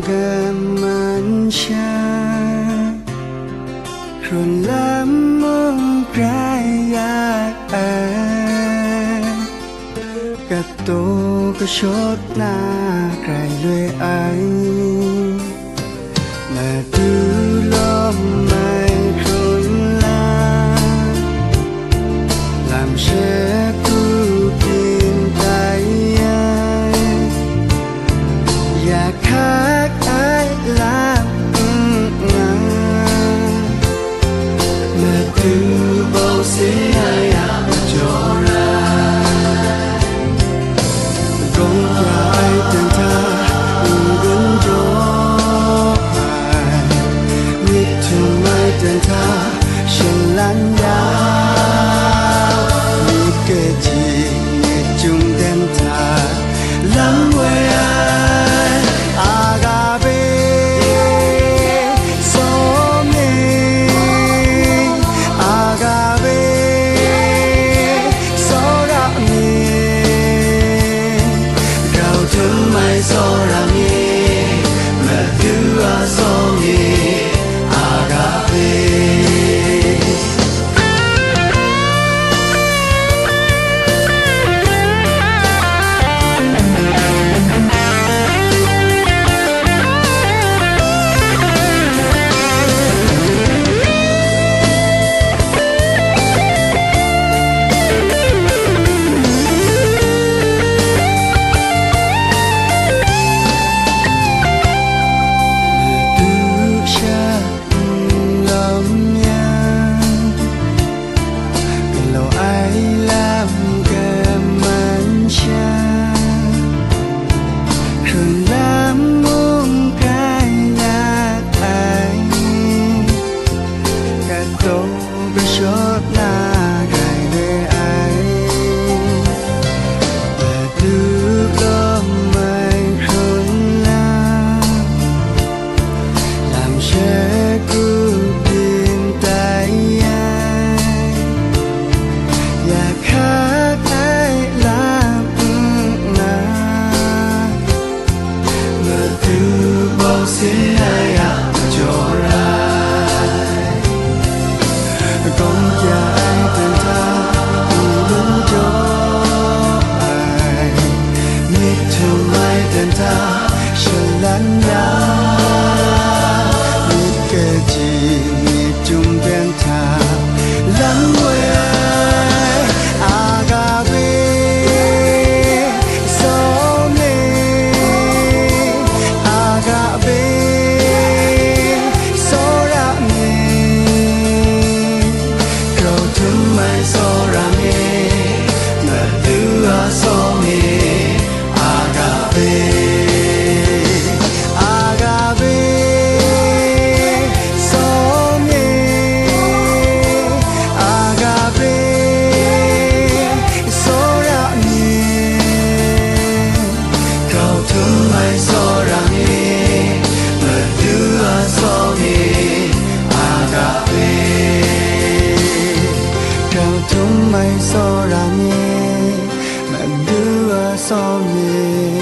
gamancha rồi lắm mong cái cả tô cái chốt na cái lưỡi anh mà từ lo mai rồi làm sẽ cứ tìm tay và khác ai làm mà từ bao sẽ ai cho ra không ai từng tha gần cho ai biết thương ai từng tha xin lắng ya biết cái gì biết chung đêm tha lắm quê ai agape so me agape so ra me gạo thơm mai so ra me mà thứ so me agape con trai từng tha đứng cho ai biết thương ai từng tha sẽ lắng ya biết cái gì biết chung bên tha lắng quê agape so me agape so ra me mai so ra me mà thứ so me agape agape so me agape so ra me cầu thương mai so ra me mà thứ so me agape chúng mày so ra nhé mà đưa so nhé